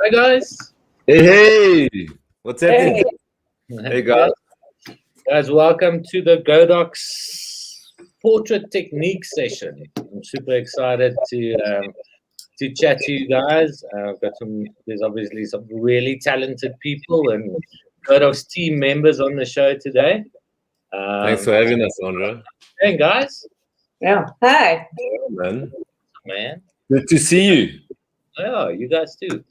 Hi guys. Hey, what's happening? Hey guys. Guys, welcome to the Godox portrait technique session. I'm super excited to chat to you guys. There's obviously some really talented people and Godox team members on the show today. Thanks for having us, Andra. Hey guys. Yeah. Hi. Man. Good to see you. Yeah, you guys too.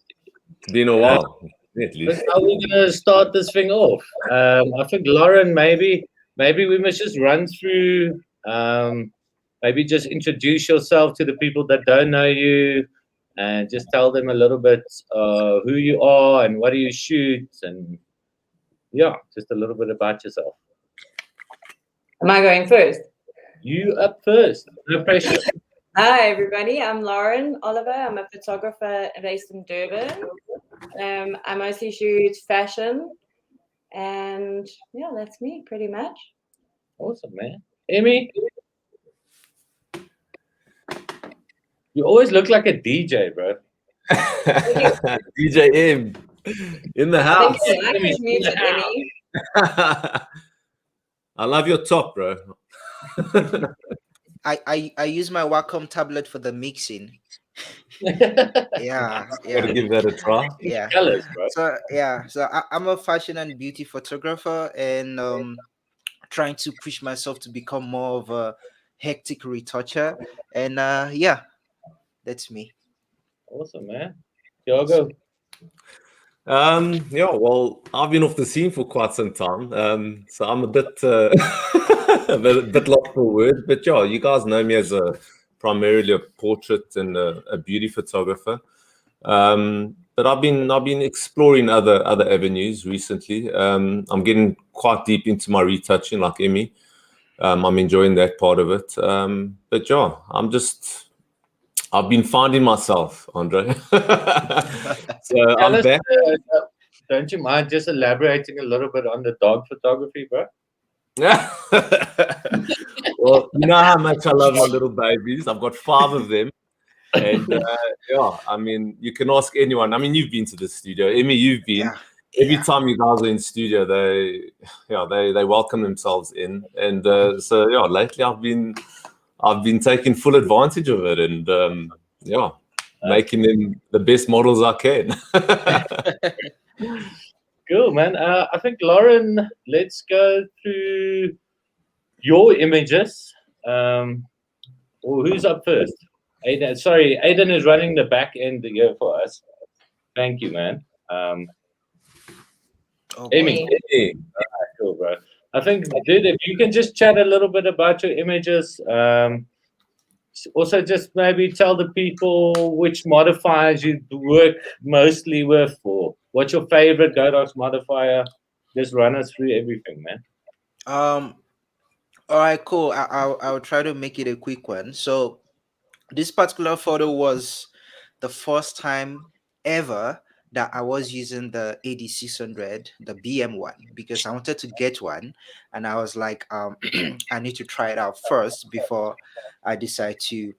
It's been a while, at least. How are we gonna start this thing off? I think Lauren, maybe we must just run through. Maybe just introduce yourself to the people that don't know you, and just tell them a little bit who you are and what do you shoot, and yeah, just a little bit about yourself. Am I going first? You up first. No pressure. Hi, everybody. I'm Lauren Oliver. I'm a photographer based in Durban. I mostly shoot fashion, and yeah, that's me pretty much. Awesome, man. Emmy, you always look like a DJ, bro. DJ M in the house. I love your top, bro. I use my Wacom tablet for the mixing. Yeah. Gotta give that a try. Yeah. Colors, bro. So I'm a fashion and beauty photographer, and trying to push myself to become more of a hectic retoucher. And yeah, that's me. Awesome, man. Tiago. Yeah, well, I've been off the scene for quite some time, so I'm a bit a bit lost for words. But yeah, you guys know me as primarily a portrait and a beauty photographer. But I've been exploring other avenues recently. I'm getting quite deep into my retouching, like Emmy. I'm enjoying that part of it. But yeah, I've been finding myself, Andre. So I'm back. Don't you mind just elaborating a little bit on the dog photography, bro? Well, you know how much I love my little babies. I've got 5 of them. And yeah, I mean, you can ask anyone. I mean, you've been to the studio. Emmy, you've been. Yeah. Every time you guys are in studio, they welcome themselves in. And so yeah, lately I've been taking full advantage of it, and yeah, making them the best models I can. Cool, man. I think Lauren, let's go through your images. Or who's up first? Aiden. Sorry, Aiden is running the back end here for us. Thank you, man. Emmy. Cool, bro. I think, dude, if you can just chat a little bit about your images. Also, just maybe tell the people which modifiers you work mostly with, or what's your favorite Godox modifier. Just run us through everything, man. All right, cool. I'll try to make it a quick one. So this particular photo was the first time ever that I was using the AD600, the BM one, because I wanted to get one, and I was like, I need to try it out first before I decide to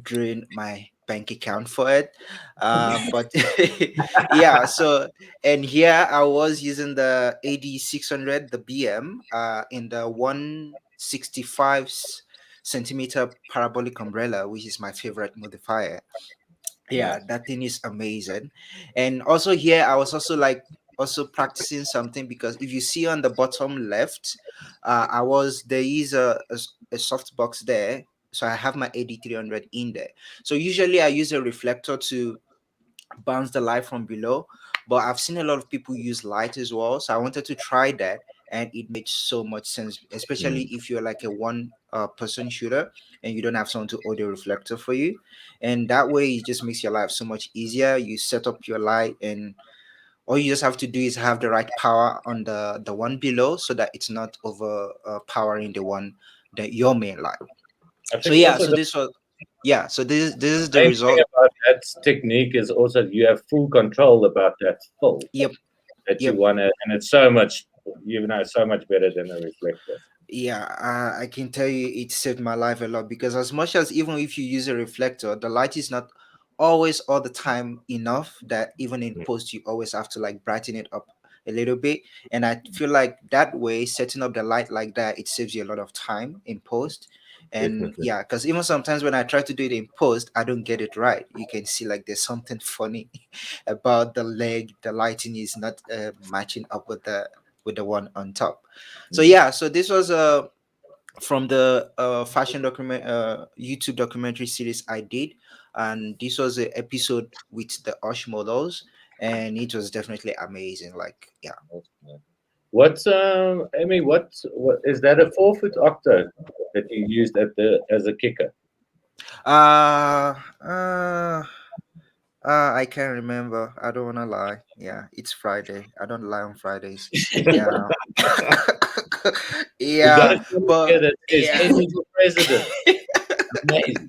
drain my bank account for it. But yeah, so, and here I was using the AD600, the BM, in the 165 centimeter parabolic umbrella, which is my favorite modifier. Yeah, that thing is amazing. And also here I was also practicing something, because if you see on the bottom left, there is a soft box there, so I have my AD300 in there. So usually I use a reflector to bounce the light from below, but I've seen a lot of people use light as well, so I wanted to try that, and it made so much sense, especially if you're like a one person shooter and you don't have someone to hold a reflector for you. And that way it just makes your life so much easier. You set up your light, and all you just have to do is have the right power on the one below, so that it's not over powering the one that your main light. So yeah, so this was yeah, so this is the Main thing result. about that technique is also you have full control about that fill Yep, that you yep. want to, and it's so much, so much better than a reflector. Yeah, I can tell you it saved my life a lot, because as much as even if you use a reflector, the light is not always all the time enough, that even in post you always have to like brighten it up a little bit. And I feel like that way, setting up the light like that, it saves you a lot of time in post. And Definitely. yeah, because even sometimes when I try to do it in post, I don't get it right. You can see like there's something funny about the leg. The lighting is not matching up with the one on top. So Mm. yeah, so this was from the fashion document YouTube documentary series I did, and this was an episode with the Osh models, and it was definitely amazing. Like, yeah. What's Emmy? What is that? A 4 foot octo that you used at the as a kicker? Uh, uh, I can't remember. I don't wanna lie. Yeah, it's Friday. I don't lie on Fridays. Yeah. We got a Yeah, comment but here that says yeah. Emmy for president. Amazing.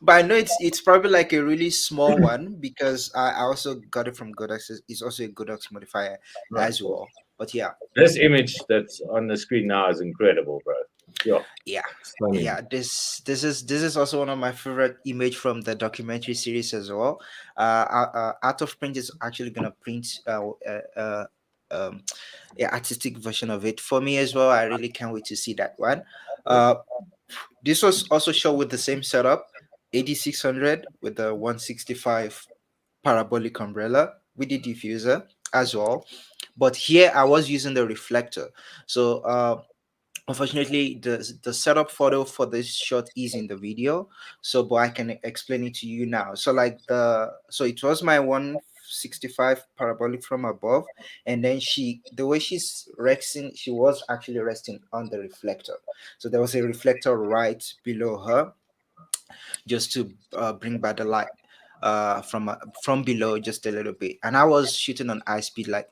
But I know it's probably like a really small one, because I also got it from Godox. It's also a Godox modifier Right. as well. But yeah, This image that's on the screen now is incredible, bro. Yeah. yeah, Stunning. yeah. This is also one of my favorite image from the documentary series as well. Art of Print is actually gonna print um a artistic version of it for me as well. I really can't wait to see that one. Uh, this was also shot with the same setup, 8600 with the 165 parabolic umbrella with the diffuser as well. But here I was using the reflector. So unfortunately the setup photo for this shot is in the video, so but I can explain it to you now. So like so it was my 165 parabolic from above, and then the way she's resting, she was actually resting on the reflector. So there was a reflector right below her, just to bring back the light from below just a little bit. And I was shooting on high speed, like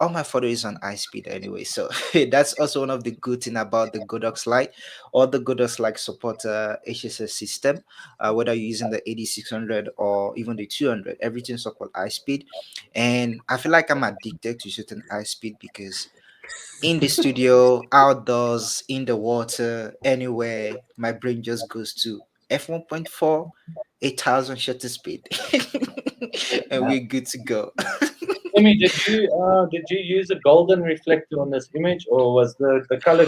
all my photo is on high speed anyway. So that's also one of the good thing about the Godox light. All the Godox like support HSS system, whether you're using the 8600 or even the 200, everything support high speed. And I feel like I'm addicted to shooting high speed, because in the studio, outdoors, in the water, anywhere, my brain just goes to f1.4, 8,000 shutter speed, and we're good to go. Emmy, did you use a golden reflector on this image, or was the color,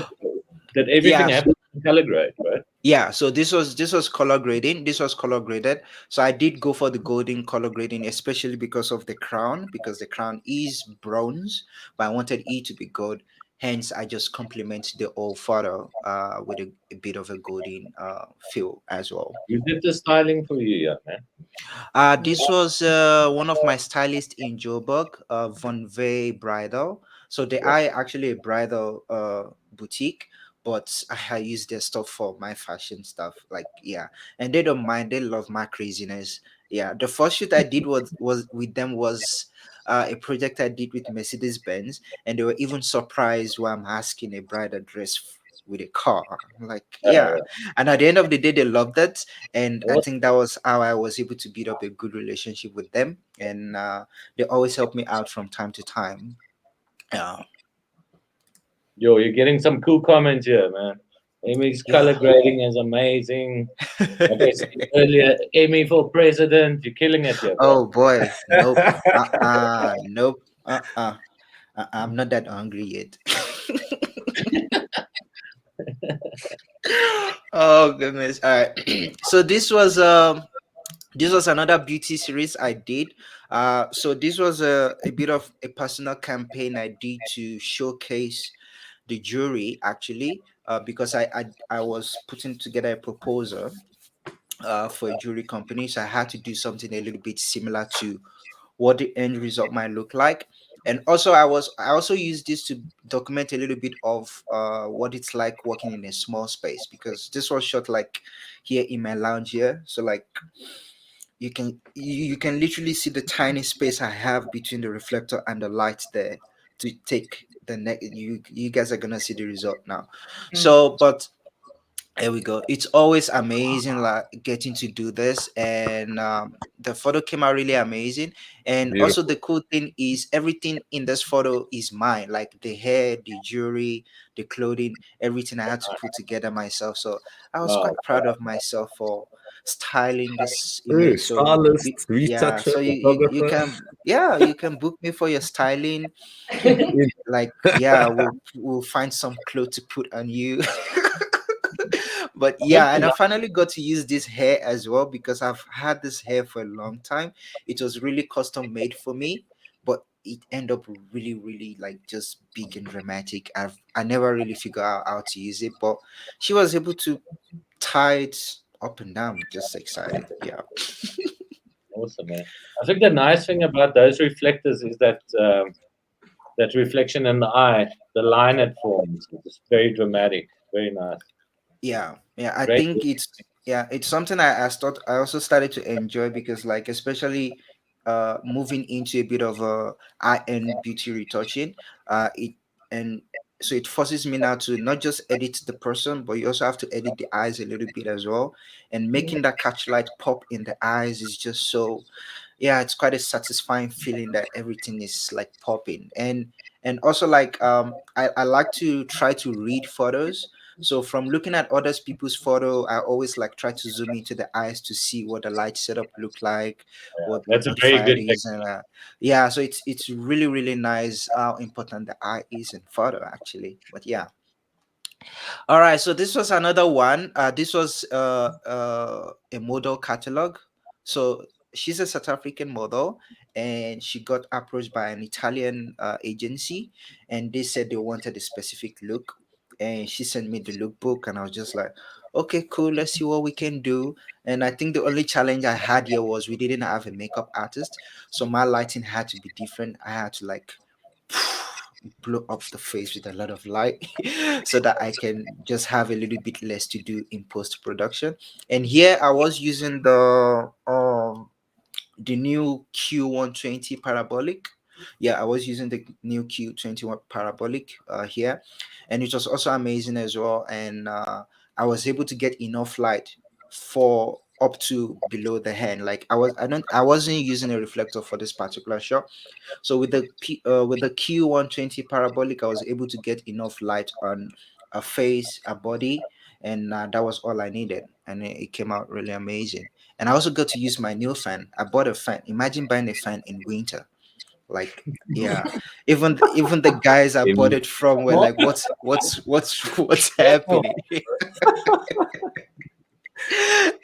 did everything Yeah, happen in color grade, right? yeah. So this was color grading. This was color graded. So I did go for the golden color grading, especially because of the crown, because the crown is bronze, but I wanted it to be gold. Hence, I just complement the old photo with a bit of a golden feel as well. You did the styling for you, yeah, man. This was one of my stylists in Joburg, Von Vey Bridal. So they Yeah. are actually a bridal boutique, but I use their stuff for my fashion stuff. Like, yeah, and they don't mind. They love my craziness. Yeah, the first shoot I did was with them was a project I did with Mercedes Benz, and they were even surprised why I'm asking a bridal dress with a car. I'm like, yeah, and at the end of the day, they loved it, and I Awesome. think that was how I was able to build up a good relationship with them, and they always help me out from time to time. Yeah, Yo, you're getting some cool comments here, man. Emmy's color yeah. grading is amazing. Like I said earlier, Emmy for president. You're killing it here, bro. Oh boy, nope, nope, I'm not that hungry yet. Oh goodness! All right, so this was another beauty series I did. So this was a bit of a personal campaign I did to showcase the jury, actually, because I was putting together a proposal for a jewelry company, so I had to do something a little bit similar to what the end result might look like. And also I also used this to document a little bit of what it's like working in a small space, because this was shot like here in my lounge here. So like you can literally see the tiny space I have between the reflector and the light there to take the next. You guys are gonna see the result now. So but There we go. It's always amazing, like getting to do this, and the photo came out really amazing. And also, Beautiful. the cool thing is everything in this photo is mine, like the hair, the jewelry, the clothing, everything I had to put together myself. So I was Oh, quite proud of myself for styling this Ooh, image. So stylist, yeah, retoucher, so you photographer. can, yeah, you can book me for your styling. Yeah, Like, yeah, we'll find some clothes to put on you. But I think yeah, and the I finally got to use this hair as well because I've had this hair for a long time. It was really custom made for me, but it ended up really, really like just big and dramatic. I never really figured out how to use it, but she was able to tie it up and down. Just excited. Yeah. awesome, man. I think the nice thing about those reflectors is that that reflection in the eye, the line it forms, is very dramatic, very nice. Yeah, I Great. think it's something I also started to enjoy because, like, especially moving into a bit of a high end beauty retouching, it and so it forces me now to not just edit the person, but you also have to edit the eyes a little bit as well, and making that catch light pop in the eyes is just so, yeah, it's quite a satisfying feeling that everything is like popping. And also, like, I like to try to read photos. So from looking at others people's photo, I always like try to zoom into the eyes to see what the light setup look like, what That's a the very fire good is. technique. And yeah, so it's really, really nice how important the eye is in photo actually. But yeah. All right, so this was another one. This was a model catalog. So she's a South African model, and she got approached by an Italian agency, and they said they wanted a specific look. And she sent me the lookbook, and I was just like, okay, cool, let's see what we can do. And I think the only challenge I had here was we didn't have a makeup artist, so my lighting had to be different. I had to like blow up the face with a lot of light so that I can just have a little bit less to do in post production. And here I was using the new Q120 parabolic. Yeah, I was using the new Q21 parabolic here, and it was also amazing as well. And I was able to get enough light for up to below the hand. Like I wasn't using a reflector for this particular shot, so with the Q120 parabolic, I was able to get enough light on a face, a body, and that was all I needed, and it came out really amazing. And I also got to use my new fan. I bought a fan. Imagine buying a fan in winter. Like, yeah, even the guys I bought Emmy. it from were What? like, what's happening?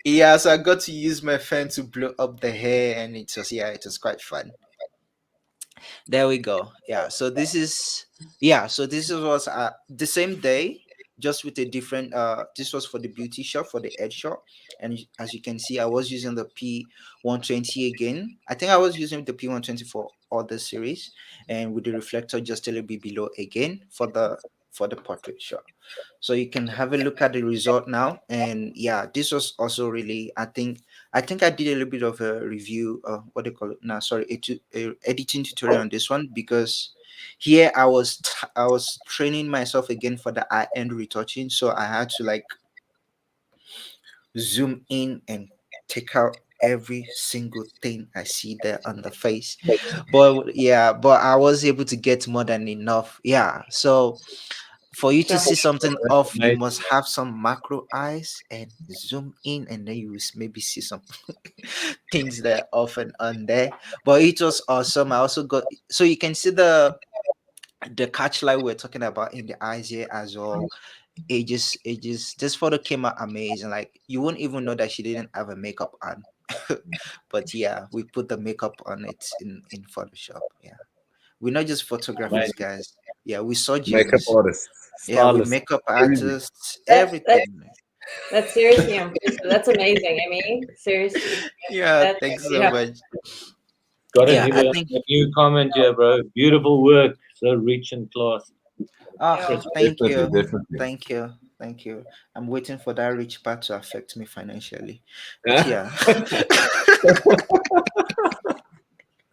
Yeah, so I got to use my fan to blow up the hair, and it was quite fun. There we go. Yeah. So this is was the same day, just with a different. This was for the beauty shop for the edge shop, and as you can see, I was using the P120 again. I think I was using the P120 for all the series, and with the reflector just a little bit below again for the portrait shot. So you can have a look at the result now. And yeah, this was also really, I think I did a little bit of a review, what do you call it now, sorry, a editing tutorial on this one, because here I was training myself again for the high end retouching, so I had to like zoom in and take out every single thing I see there on the face. But yeah, but I was able to get more than enough. Yeah, so for you to see something That's off, you amazing. must have some macro eyes and zoom in, and then you will maybe see some things that are off and on there. But it was awesome. I also got, so you can see the catch light we're talking about in the eyes here as well. It just this photo came out amazing. Like, you won't even know that she didn't have a makeup on. But yeah, we put the makeup on it in Photoshop. Yeah, we're not just photographers, Amazing. guys. Yeah, we Makeup surgeons. artist, Yeah, we stylist, makeup everything. artists, That's everything. that's seriously impressive. That's amazing, Emmy. Seriously, Yeah, that's thanks so yeah. much. Got to Yeah, give I a think. new comment here, bro. Beautiful work. So rich and classy. Ah, Yeah. thank Definitely, you, definitely. thank you, thank you. I'm waiting for that rich part to affect me financially, but Yeah. yeah.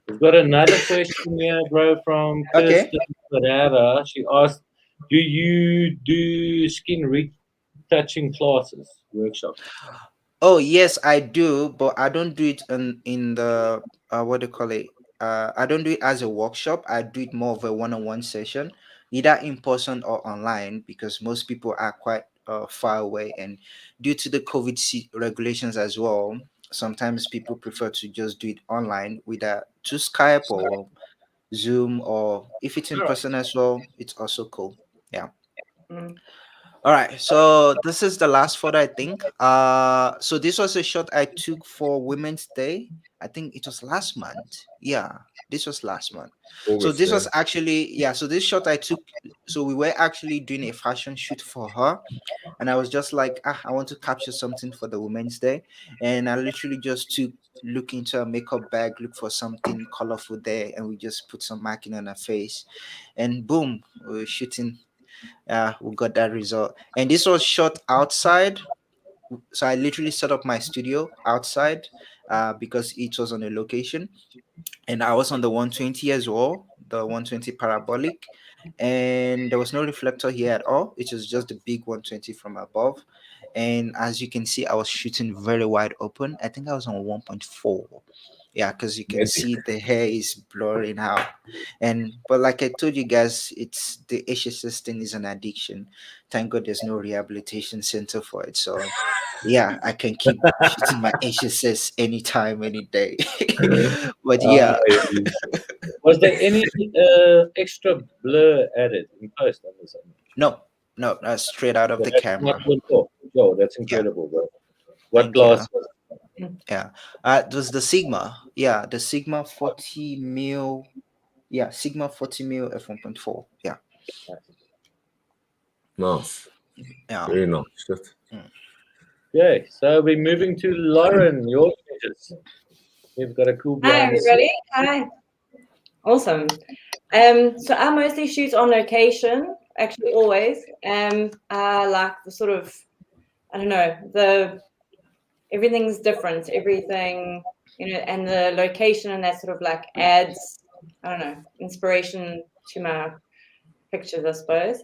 We've got another question here, bro, from Okay. Kirsten Ferreira. She asked, "Do you do skin retouching touching classes, workshops? Oh yes, I do, but I don't do it in the what do you call it? I don't do it as a workshop. I do it more of a one-on-one session, either in person or online, because most people are quite far away, and due to the regulations as well, sometimes people prefer to just do it online, whether to Skype or Zoom, or if it's in All right. person as well, it's also cool. Yeah. Mm. All right, so this is the last photo, I think. So this was a shot I took for Women's Day. I think it was last month. Yeah, this was last month. So August, this yeah. was actually, yeah. So this shot I took. So we were actually doing a fashion shoot for her, and I was just like, I want to capture something for the Women's Day, and I literally just took look into a makeup bag, look for something colorful there, and we just put some marking on her face, and boom, we were shooting. We got that result, and this was shot outside. So I literally set up my studio outside because it was on a location, and I was on the 120 as well, the 120 parabolic, and there was no reflector here at all. It was just the big 120 from above, and as you can see, I was shooting very wide open. I think I was on 1.4. Yeah, because you can Amazing. see the hair is blurring out, and but like I told you guys, it's the HSS thing is an addiction. Thank God there's no rehabilitation center for it. So yeah, I can keep shooting my HSS anytime, any day. But yeah, Was there any extra blur added in post on this? no, no, that's straight out of So the that's not camera. good. Yo, that's Yeah, incredible, bro. What thank you. glass was Yeah, it was the Sigma. Yeah, the Sigma 40 mil. Yeah, Sigma 40 mil f1.4. Yeah, it? Nice. yeah. Very nice. Shit. Okay, so we're moving to Lauren. Your images. We've got a cool Hi, behind the scenes. everybody. Hi. Awesome. So I mostly shoot on location, actually always. I like the sort of, I don't know, everything's different, everything, and the location and that sort of like adds, I don't know, inspiration to my pictures, I suppose.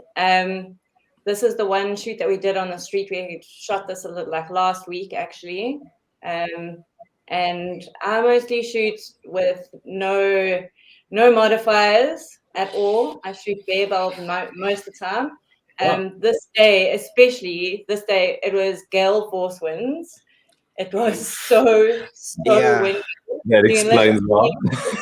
This is the one shoot that we did on the street. We shot this a little like last week, actually. And I mostly shoot with no modifiers at all. I shoot bare bulb most of the time. This day, especially this day, it was gale force winds. It was so Yeah, windy. That You can literally explains why.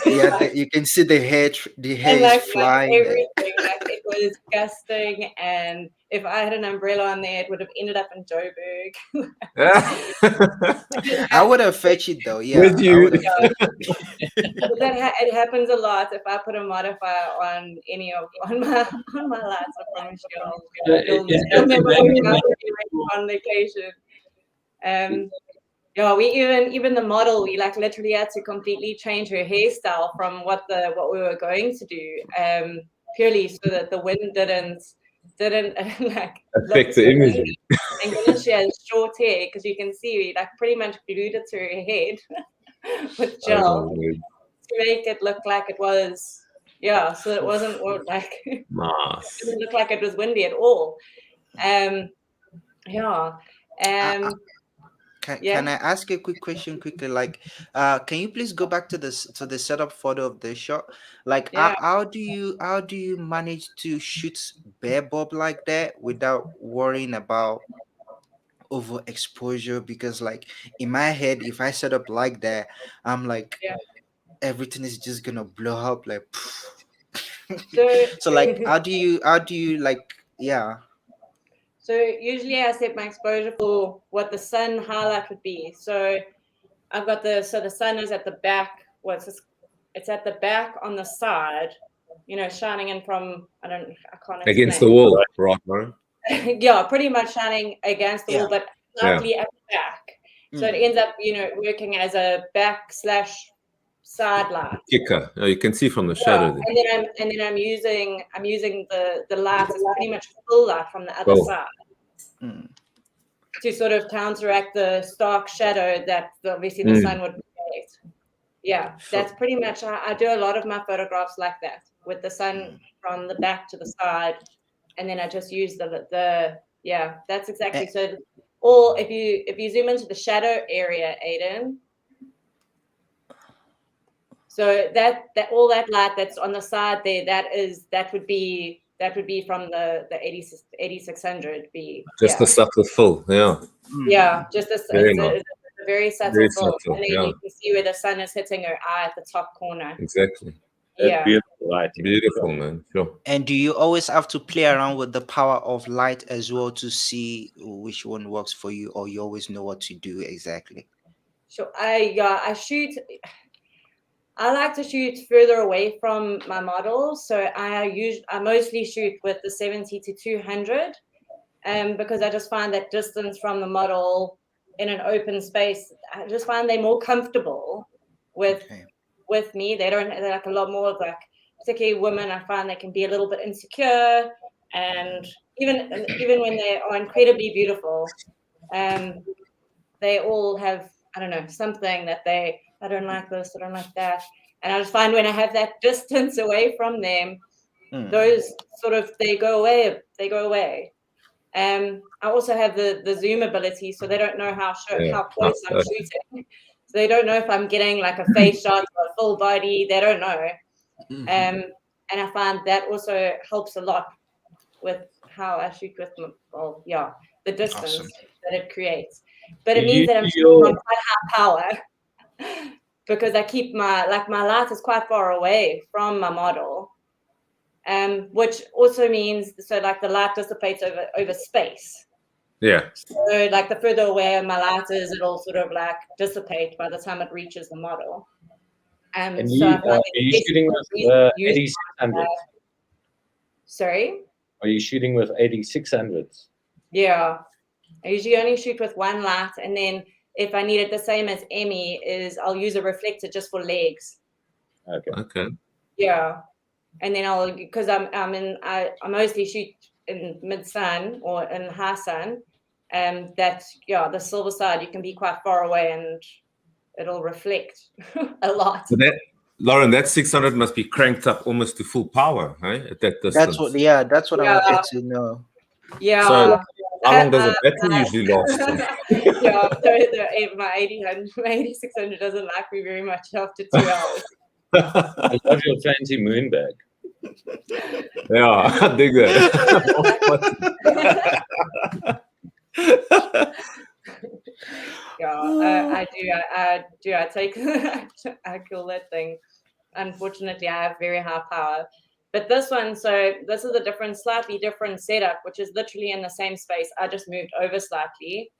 yeah. like, You can see the hair and is like flying there. everything, like it was gusting. And if I had an umbrella on there, it would have ended up in Joburg. I would have fetched it though. Yeah, Would I you? would have. But it happens a lot. If I put a modifier on any of on my lights, I promise you'll never work out on vacation. Yeah, we even the model, we like literally had to completely change her hairstyle from what we were going to do, purely so that the wind didn't like Affect the imagery. and then she has short hair, because you can see we like pretty much glued it to her head with gel to make it look like it was, yeah, so it wasn't like it Nice. didn't look like it was windy at all. Yeah. Can I ask you a quick question quickly? Like, can you please go back to the setup photo of the shot? Like, Yeah. how do you manage to shoot bare bob like that without worrying about overexposure? Because like in my head, if I set up like that, I'm like Yeah. everything is just gonna blow up like. So So like, how do you like? Yeah. So usually I set my exposure for what the sun highlight would be. So I've got the sun is at the back. It's at the back on the side, shining in from, I can't Against the explain. wall, right, Lauren? Yeah, pretty much shining against the Yeah. wall, but slightly at the back. So it ends up, working as a back/side light. Kicker. You can see from the shadow there. And then I'm using the light as pretty much full light from the other side. To sort of counteract the stark shadow that obviously the sun would create. Yeah, that's pretty much, I do a lot of my photographs like that, with the sun from the back to the side, and then I just use the Yeah, that's exactly so. Or if you zoom into the shadow area, Aiden. So that all that light that's on the side there, that would be from the 8600 B. Just Yeah. a subtle fill. Yeah. Yeah, just Very it's nice. a very subtle Very fill. subtle, And then yeah. you can see where the sun is hitting her eye at the top corner. Exactly. That's Yeah. beautiful lighting. Beautiful, man. Sure. And do you always have to play around with the power of light as well to see which one works for you, or you always know what to do exactly? So I shoot. I like to shoot further away from my models, so I mostly shoot with the 70 to 200, because I just find that distance from the model in an open space, I just find they're more comfortable with me. They're like a lot more like, particularly women. I find they can be a little bit insecure, and even when they are incredibly beautiful, they all have, I don't know, something that I don't like this, I don't like that. And I just find when I have that distance away from them, those sort of, they go away. I also have the zoom ability, so they don't know how close I'm shooting. So they don't know if I'm getting like a face shot or a full body. They don't know. And I find that also helps a lot with how I shoot with the distance that it creates. But it means that I'm shooting on quite high power because I keep my light is quite far away from my model, which also means like the light dissipates over space. Yeah. So like the further away my light is, it'll sort of like dissipate by the time it reaches the model. And so are you shooting with 8600s? Sorry? Are you shooting with 8600s? Yeah. I usually only shoot with one light, and then if I need it the same as Emmy, I'll use a reflector just for legs. Okay. Yeah. And then because I mostly shoot in mid sun or in high sun, the silver side, you can be quite far away and it'll reflect a lot. So Lauren, that 600 must be cranked up almost to full power, right? At that distance. That's what I wanted to know. Yeah. So how long does a battery usually last? Yeah, so my 8600 doesn't like me very much after 2 hours. I love your fancy moon bag. Yeah, I dig that. I do. I take I kill that thing. Unfortunately, I have very high power. But this one, so this is a slightly different setup, which is literally in the same space. I just moved over slightly.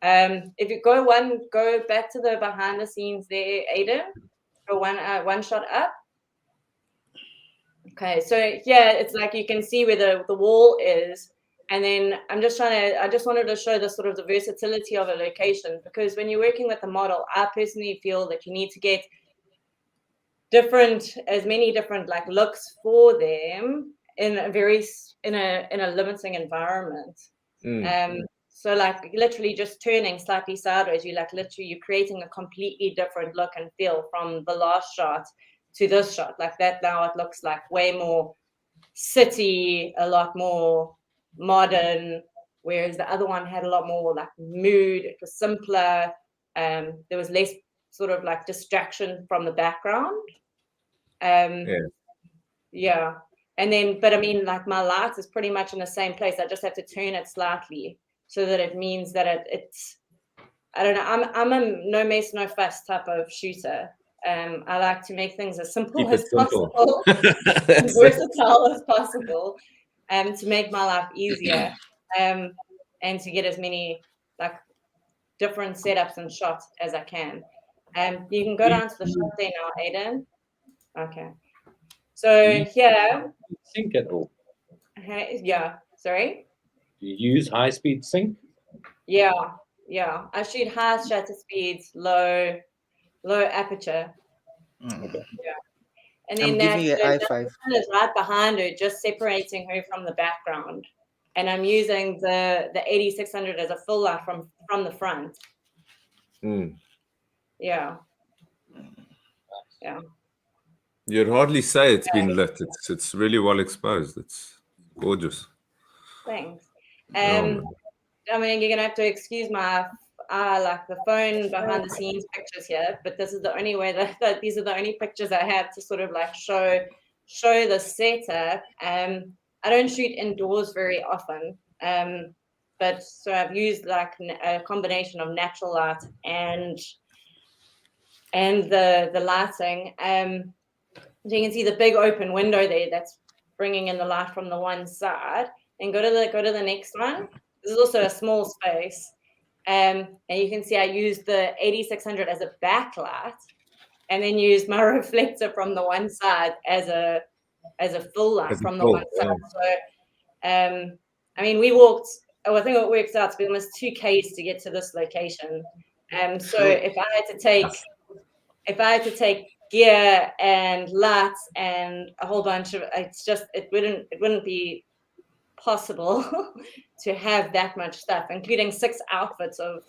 If you go back to the behind the scenes there, Aiden, go one shot up. Okay, so yeah, it's like you can see where the wall is, and then I just wanted to show the sort of the versatility of a location, because when you're working with a model, I personally feel that you need to get as many different like looks for them in a limiting environment. So like literally just turning slightly sideways, you're creating a completely different look and feel from the last shot to this shot. Like that now it looks like way more city, a lot more modern, whereas the other one had a lot more like mood. It was simpler. There was less sort of like distraction from the background. Yeah. And then, but I mean, like my light is pretty much in the same place. I just have to turn it slightly so that it means that it's, I don't know, I'm a no mess, no fuss type of shooter. I like to make things as simple as possible, as versatile as possible, to make my life easier, and to get as many like different setups and shots as I can. You can go down to the shot there now, Aiden. Okay. So here, Sync at all? yeah. Sorry. Do you use high speed sync? Yeah. I shoot high shutter speeds, low aperture. Okay. Yeah. And then I'm giving you an i5. is right behind her, just separating her from the background. And I'm using the 8600 as a full light from the front. Yeah. You'd hardly say it's been lit. It's really well exposed. It's gorgeous. Thanks. I mean, you're gonna have to excuse my like the phone behind the scenes pictures here, but this is the only way that these are the only pictures I have to sort of like show the setup. I don't shoot indoors very often, but so I've used like a combination of natural light and the lighting. So you can see the big open window there that's bringing in the light from the one side. And go to the next one. This is also a small space. And you can see I used the 8600 as a backlight, and then used my reflector from the one side as a full light from the one side. So, I mean, we walked. Oh, I think it works out to be almost 2 Ks to get to this location. So if I had to take gear and lights and a whole bunch of, it wouldn't be possible to have that much stuff, including 6 outfits of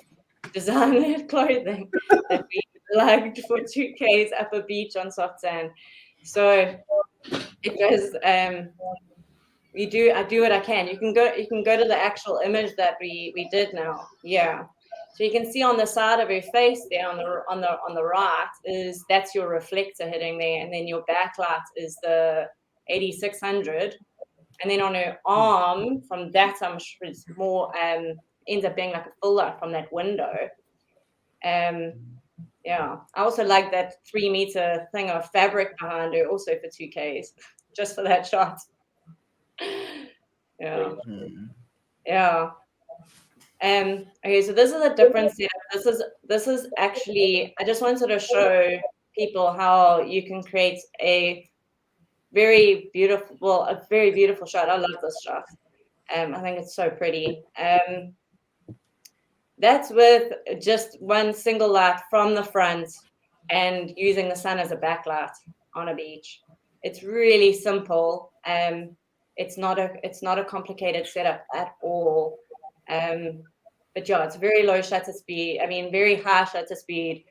designer clothing that we lugged for 2 Ks up a beach on soft sand. So it was I do what I can. You can go to the actual image that we did now. Yeah. So you can see on the side of her face there on the right that's your reflector hitting there, and then your backlight is the 8600. And then on her arm, from that, I'm sure it's more ends up being like a full light from that window. Yeah. I also like that 3-meter thing of fabric behind her, also for 2 Ks, just for that shot. Yeah. Yeah. Okay, so this is a different setup. This is actually, I just wanted to show people how you can create a very beautiful shot. I love this shot. I think it's so pretty. That's with just one single light from the front and using the sun as a backlight on a beach. It's really simple. It's not a complicated setup at all. But yeah, it's very low shutter speed. I mean, very high shutter speed,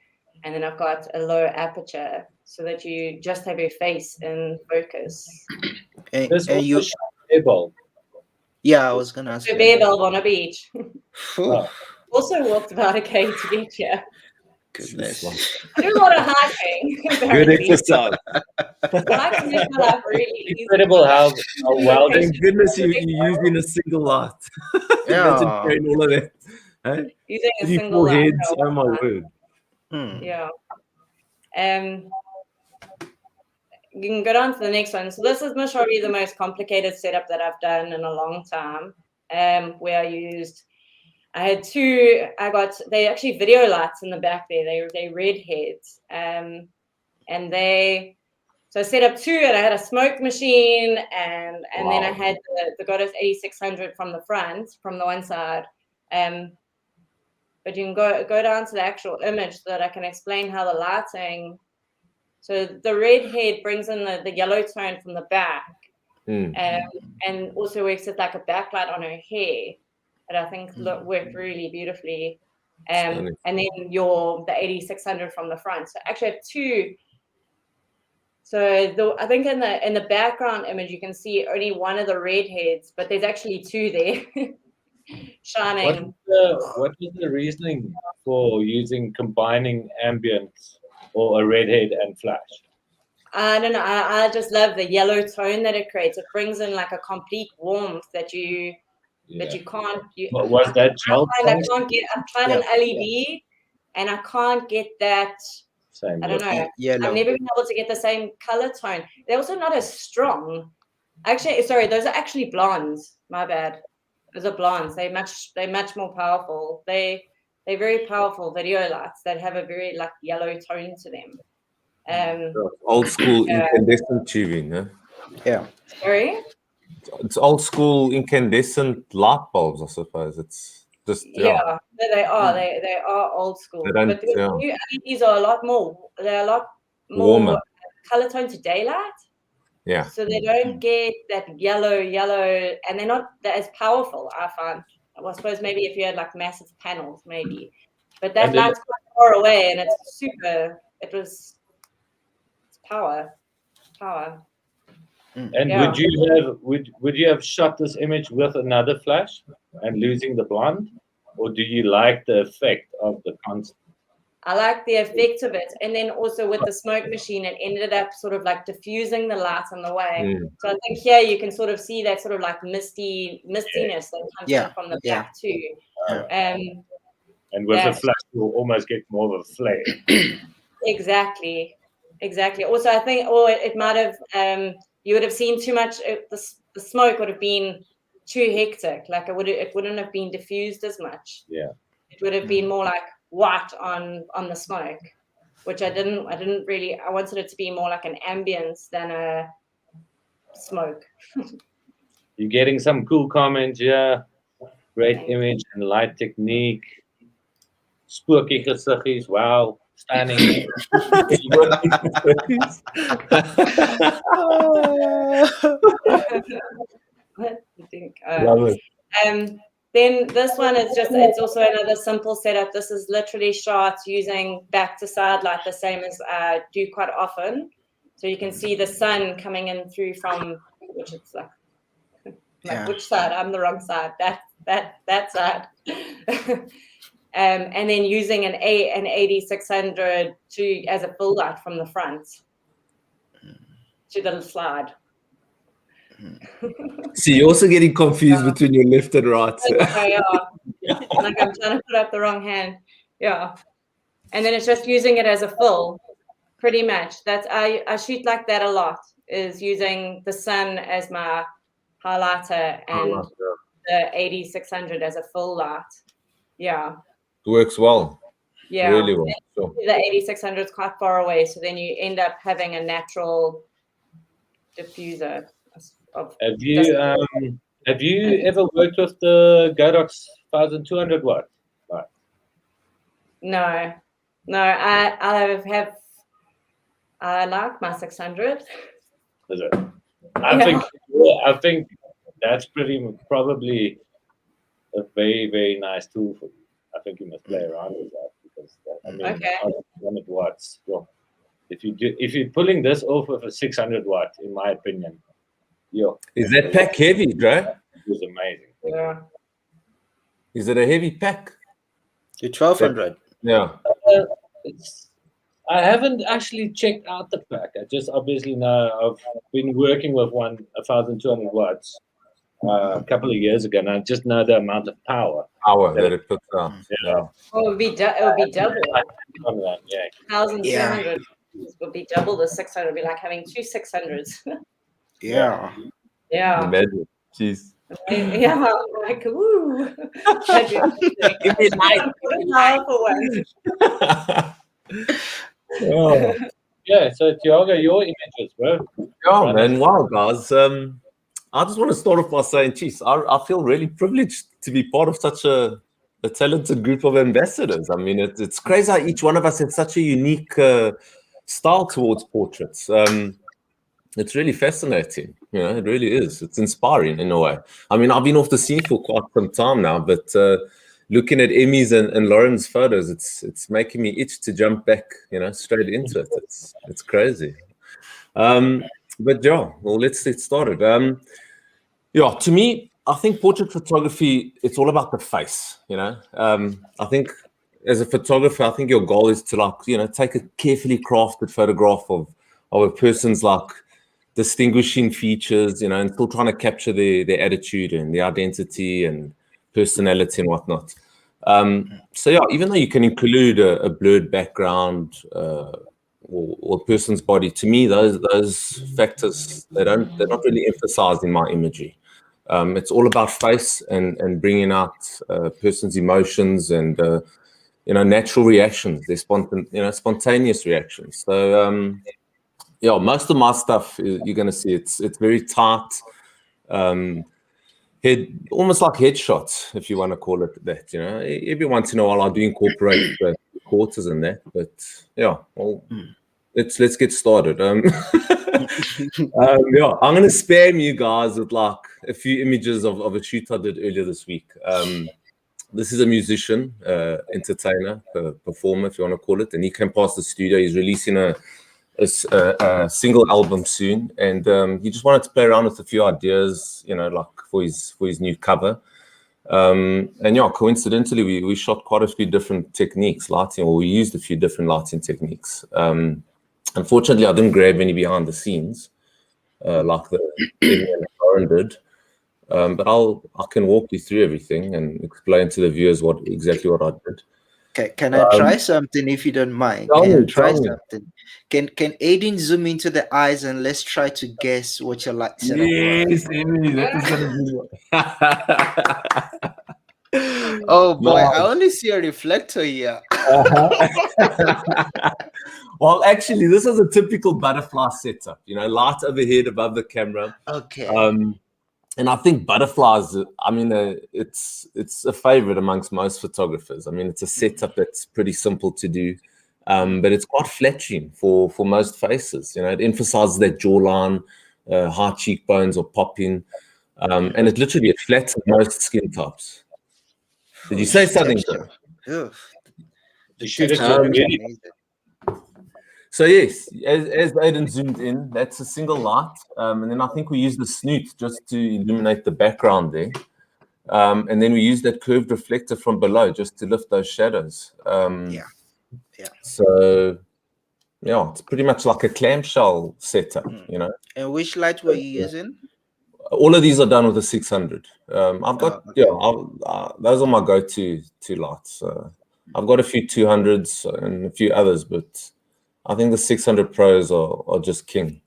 and then I've got a low aperture so that you just have your face in focus. And you able. Yeah, I was gonna ask. So bear bulb on a beach. Also walked about a K to get here. Goodness. I do a lot of hiking. Good exercise. Hiking makes my life really easy. Incredible how well. Thank goodness you're using a single light. Imagine carrying all of that. Huh? Using a single light. Heads, oh my word. Yeah. You can go down to the next one. So this is probably the most complicated setup that I've done in a long time. Where they actually video lights in the back there. They red heads. So I set up 2, and I had a smoke machine, and then I had the Godox 8600 from the front, from the one side. But you can go down to the actual image so that I can explain how the lighting. So the red head brings in the yellow tone from the back, and also works as like a backlight on her hair. That I think worked really beautifully. And then the 8600 from the front. So I actually have 2. So I think in the background image you can see only one of the red heads, but there's actually 2 there shining. What is the reasoning for combining ambience or a redhead and flash? I don't know. I just love the yellow tone that it creates. It brings in like a complete warmth that you can't. Was that gel? I'm trying an LED, and I can't get that. Same. I don't know. Yellow. I've never been able to get the same color tone. They're also not as strong. Actually, sorry, those are actually blondes. My bad. Those are blondes. They're much more powerful. They're very powerful video lights that have a very like yellow tone to them. Old school incandescent tubing, huh? Yeah. Sorry? It's old school incandescent light bulbs, I suppose. It's just yeah they are. They are old school. But the new LEDs are a lot more. They're a lot more color tone to daylight. Yeah. So they don't get that yellow, and they're not as powerful. I find. I suppose maybe if you had like massive panels, maybe. But that light's quite far away, and it's super. It's power. And would you have shot this image with another flash? and losing the blonde, or do you like the effect of the constant? I like the effect of it. And then also with the smoke machine, it ended up sort of like diffusing the light on the way. So I think here you can sort of see that sort of like mistiness that comes in from the back too. And with the flash, you'll almost get more of a flare. Exactly. Also, I think, it might have, you would have seen too much, the smoke would have been too hectic. Like it wouldn't have been diffused as much. Yeah. It would have been more like white on the smoke, which I didn't really, I wanted it to be more like an ambience than a smoke. You're getting some cool comments, yeah. Great image and light technique. Spooky gesiggies, wow, stunning. What do you think? Love it. Then this one is it's also another simple setup. This is literally shots using back to side light, the same as I do quite often. So you can see the sun coming in through from, which it's like which side? I'm the wrong side. That side. And then using an 8600 as a full light from the front to the slide. See, you're also getting confused between your left and right. Like I'm trying to put up the wrong hand. Yeah. And then it's just using it as a full, pretty much. That's I shoot like that a lot, is using the sun as my highlighter and the 8600 as a full light. Yeah. It works well. Yeah. Really well. Sure. The 8600 is quite far away, so then you end up having a natural diffuser. Have you ever worked with the Godox 1200 watt? Right. No. I like my 600. Is it? I think that's probably a very, very nice tool for you. I think you must play around with that because limit watts. Well, if you're pulling this off with a 600 watt, in my opinion, is that pack heavy, Dre? It was amazing. Yeah. Is it a heavy pack? The 1200. Yeah. I haven't actually checked out the pack. I just obviously know I've been working with 1200 watts a couple of years ago, and I just know the amount of power that it puts out. Yeah. Oh, it would be double. Yeah. 1200 would be double the 600. It'd be like having two 600s. Yeah. Yeah. Imagine. Jeez. Yeah, like woo. Give me light. Oh. Yeah, so Tiago, your images, bro. Yeah, man. Wow, guys. I just want to start off by saying, geez, I feel really privileged to be part of such a talented group of ambassadors. I mean, it's crazy how each one of us has such a unique style towards portraits. It's really fascinating. You know, it really is. It's inspiring in a way. I mean, I've been off the scene for quite some time now, but looking at Emmy's and Lauren's photos, it's making me itch to jump back, straight into it. It's crazy. But yeah, well, let's get started. To me, I think portrait photography, it's all about the face, I think as a photographer, I think your goal is to take a carefully crafted photograph of a person's distinguishing features, and still trying to capture their attitude and their identity and personality and whatnot. Even though you can include a blurred background or a person's body, to me, those factors, they're not really emphasized in my imagery. It's all about face and bringing out a person's emotions and natural reactions, their spontaneous reactions. So most of my stuff, you're going to see it's very tight, almost like headshots, if you want to call it that. Every once in a while I do incorporate quarters in that, but let's get started. I'm going to spam you guys with a few images of a shoot I did earlier this week. This is a musician, entertainer, performer, if you want to call it, and he came past the studio. He's releasing a single album soon, and he just wanted to play around with a few ideas, for his new cover. And yeah, coincidentally, we shot quite a few different techniques, lighting, or we used a few different lighting techniques. Unfortunately, I didn't grab any behind the scenes like the Emmy and Lauren did. But I can walk you through everything and explain to the viewers exactly what I did. Can I try something if you don't mind? Tell Can I me, try tell me. something? Can Aiden zoom into the eyes and let's try to guess what your light setup was? Yes, Emmy, that is gonna be. Oh boy, No. I only see a reflector here. Well, actually, this is a typical butterfly setup. Light overhead above the camera. Okay. And I think butterflies, I mean, it's a favorite amongst most photographers. I mean, it's a setup that's pretty simple to do, but it's quite flattering for most faces. It emphasizes that jawline, high cheekbones or popping, and it flattens most skin types. Did you say something? The shoot texture it is really amazing. So yes, as Aiden zoomed in, that's a single light, and then I think we used the snoot just to illuminate the background there, and then we used that curved reflector from below just to lift those shadows. Yeah. So yeah, it's pretty much like a clamshell setup, And which light were you using? All of these are done with a 600. I've got okay. those are my go-to two lights. I've got a few 200s and a few others, but I think the 600 Pros are just king.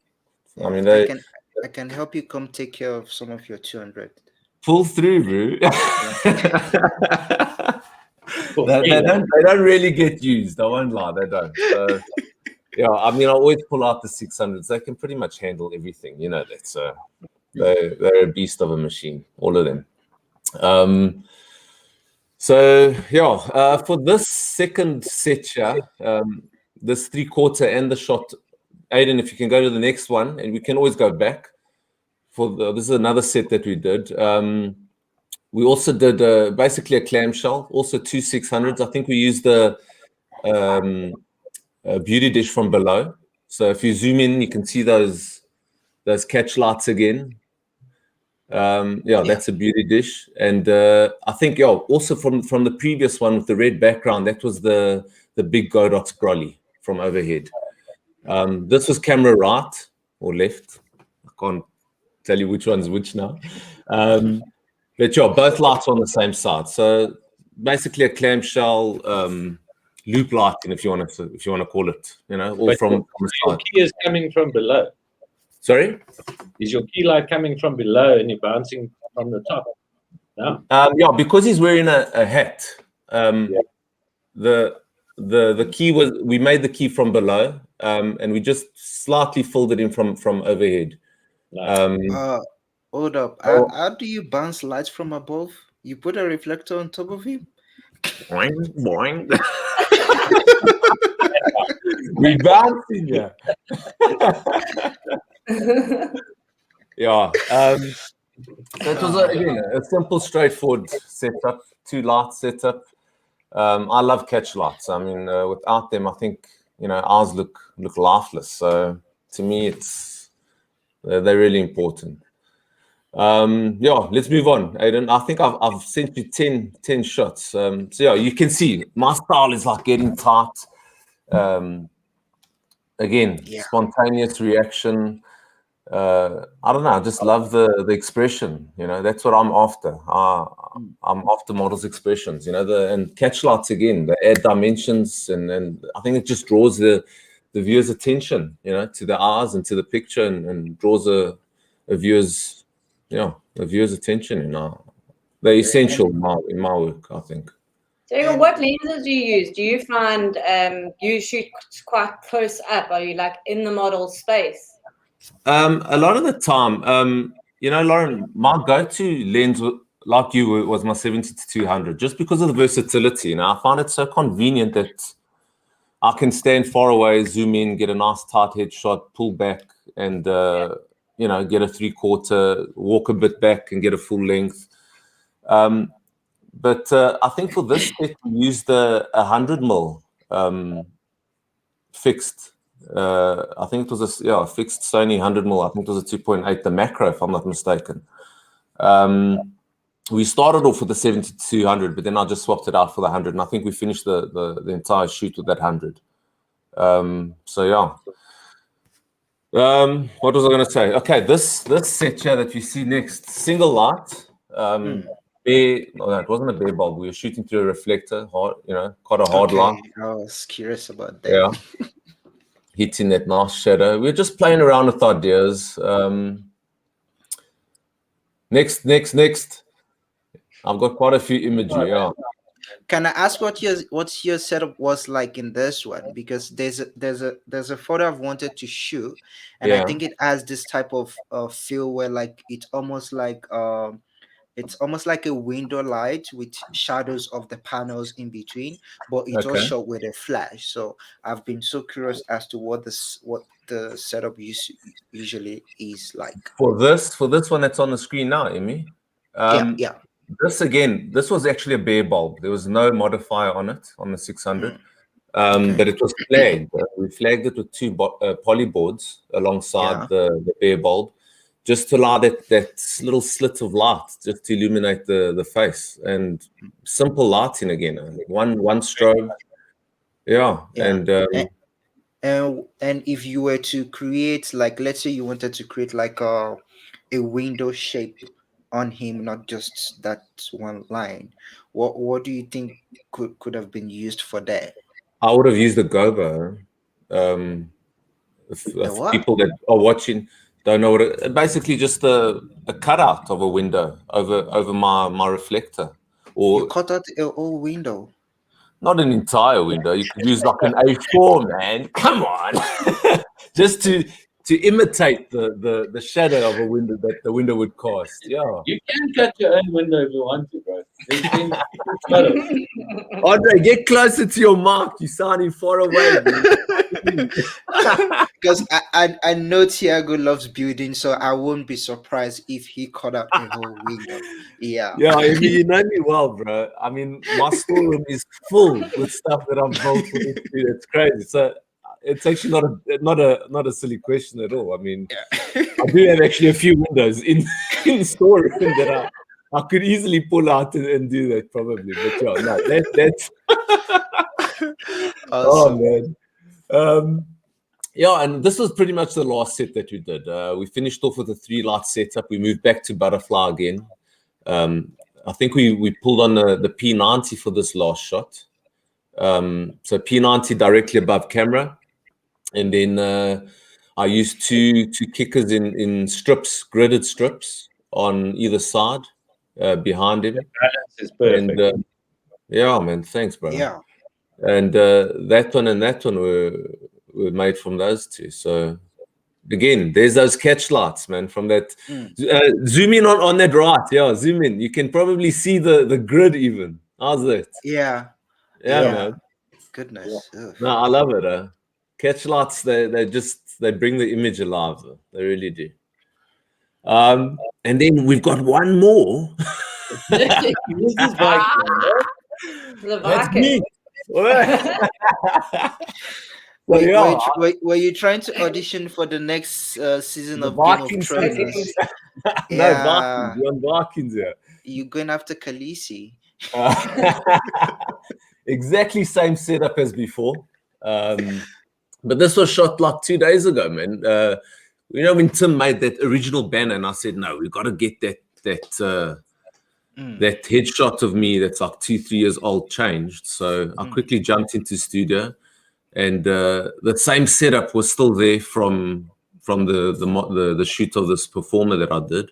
I mean, I can help you come take care of some of your 200. Pull through, bro. they don't really get used. I won't lie, they don't. So, yeah, I mean, I always pull out the 600s. They can pretty much handle everything. That. So they're a beast of a machine, all of them. So yeah, for this second set here, this 3/4 and the shot, Aiden, if you can go to the next one, and we can always go back. This is another set that we did. We also did basically a clamshell, also two 600s. I think we used the beauty dish from below. So if you zoom in, you can see those catch lights again. That's a beauty dish. And I think also from the previous one with the red background, that was the big Godox grolly from overhead. This was camera right or left. I can't tell you which one's which now. But both lights on the same side. So basically a clamshell loop lighting, if you want to call it, all But from the your side. key is coming from below. Sorry? Is your key light coming from below and you're bouncing from the top? No. Because he's wearing a hat. The key we made the key from below, and we just slightly filled it in from overhead. Hold up. How do you bounce lights from above? You put a reflector on top of him? Boing, boing. We bouncing, yeah. Yeah. That was a simple, straightforward setup, two light setup. I love catch lights. I mean, without them, I think ours look lifeless. So to me, they're really important. Let's move on, Aiden. I think I've sent you 10 shots. So you can see my style is like getting tight. Spontaneous reaction. I don't know. I just love the expression. That's what I'm after. I'm after models' expressions. And catch lights again. They add dimensions, and I think it just draws the viewer's attention. To the eyes and to the picture, and draws a viewer's attention. They're essential in my work, I think. Tiago, what lenses do you use? Do you find you shoot quite close up? Are you like in the model space? A lot of the time, Lauren, my go-to lens, like you, was my 70-200, just because of the versatility. I find it so convenient that I can stand far away, zoom in, get a nice tight headshot, pull back, and get a 3/4, walk a bit back, and get a full length. But I think for this set, we used a 100mm fixed. I think it was a fixed Sony 100mm. I think it was a 2.8, the macro, if I'm not mistaken. we started off with the 70-200, but then I just swapped it out for the 100, and I think we finished the entire shoot with that 100. So yeah. What was I going to say? Okay, this set here that you see next, single light. It wasn't a bare bulb. We were shooting through a reflector, hard, quite a hard light. I was curious about that. Yeah, hitting that nice shadow. We were just playing around with ideas. Next. I've got quite a few imagery. Yeah. Can I ask what your setup was like in this one? Because there's a photo I've wanted to shoot, and I think it has this type of feel where like it's almost like a window light with shadows of the panels in between, but it's all shot with a flash. So I've been so curious as to what the setup usually is like. For this one that's on the screen now, Emmy. Yeah. This was actually a bare bulb. There was no modifier on it on the 600, but it was flagged. We flagged it with two poly boards alongside the bare bulb, just to allow that little slit of light just to illuminate the face, and simple lighting again. One strobe. Yeah. And if you were to create, like, let's say you wanted to create like a window shape on him, not just that one line, what do you think could have been used for that? I would have used the gobo. If people that are watching don't know what basically just a cutout of a window over my reflector. Or you cut out a whole window. Not an entire window. You could use like an A4, man. Come on. Just to imitate the shadow of a window that the window would cast. Yeah. You can cut your own window if you want to, bro. Andre, get closer to your mic. You're sounding far away. Because I know Tiago loves building, so I won't be surprised if he cut out a whole window. Yeah. Yeah, I mean, you know me well, bro. I mean, my storeroom is full with stuff that I've built for this dude. It's crazy. So it's actually not a silly question at all. I mean, I do have actually a few windows in storeroom that I could easily pull out and do that probably. But yeah, no, that's awesome. Oh man. Yeah, and this was pretty much the last set that we did. We finished off with a 3-light setup. We moved back to butterfly again. I think we pulled on the P90 for this last shot. So P90 directly above camera, and then I used two kickers in strips, gridded strips on either side behind him. The balance is perfect. And yeah, man, thanks, bro. Yeah. And that one and that one were made from those two. So again, there's those catch lights, man, from that. Zoom in on that right. Yeah, zoom in. You can probably see the grid even. How's that? Yeah, man. Goodness. Yeah. No, I love it. Catch lights, they bring the image alive. They really do. And then we've got one more. The That's me. Were you trying to audition for the next season of Game of Thrones? No, Vikings, yeah. You're going after Khaleesi. Exactly same setup as before. But this was shot like 2 days ago, man. When Tim made that original banner, and I said, no, we've got to get that headshot of me that's like 2-3 years old changed. So I quickly jumped into studio, and the same setup was still there from the shoot of this performer that I did.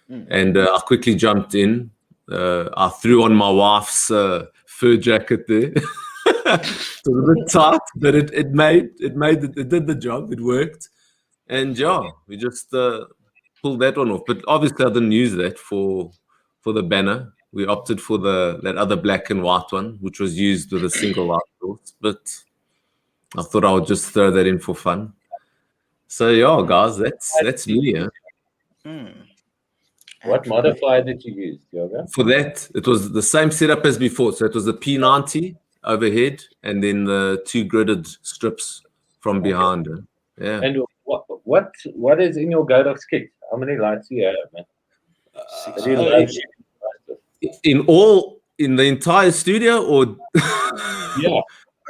And I quickly jumped in. I threw on my wife's fur jacket there. It was a bit tight, but it did the job. It worked. And yeah, we just pulled that one off. But obviously I didn't use that for the banner. We opted for that other black and white one, which was used with a single light source. But I thought I would just throw that in for fun. So yeah, guys, that's me. Yeah. What modifier did you use, Tiago? For that, it was the same setup as before. So it was the P90 overhead, and then the 2 gridded strips from behind. Yeah. And what is in your Godox kit? How many lights do you have, man? In the entire studio, or Yeah.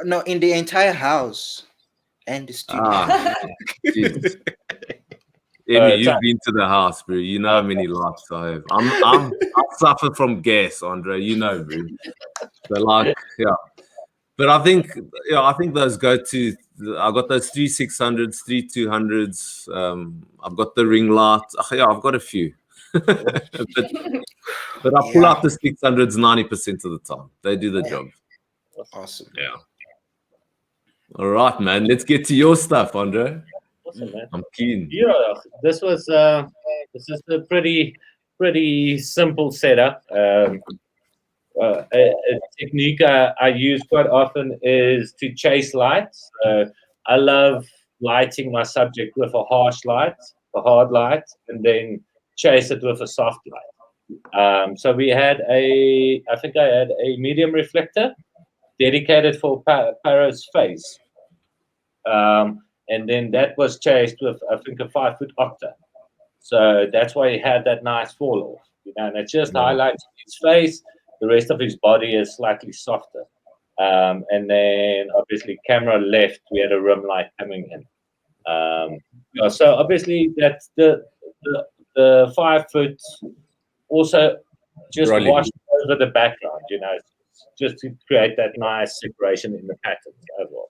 No, in the entire house and the studio. Jesus. Emmy, it's you've been to the house, bro. You know how many lights I have. I suffer from gas, Andre. You know, bro. So like, yeah. But I think those go to. I got those 3600s, 3200s. I've got the ring lights. Yeah, I've got a few. but I pull out the 600s 90% of the time. They do the job. Awesome. Yeah. All right, man. Let's get to your stuff, Andre. awesome, man. I'm keen. Yeah, this is a pretty simple setup. A technique I use quite often is to chase lights. I love lighting my subject with a harsh light, a hard light, and then chase it with a soft light. So I had a medium reflector dedicated for Paro's face. And then that was chased with, I think, a 5-foot octa. So that's why he had that nice fall off, and it just highlights his face. The rest of his body is slightly softer. And then obviously camera left, we had a rim light coming in. So obviously that's the 5 foot also just Brilliant. washed over the background, just to create that nice separation in the patterns as well.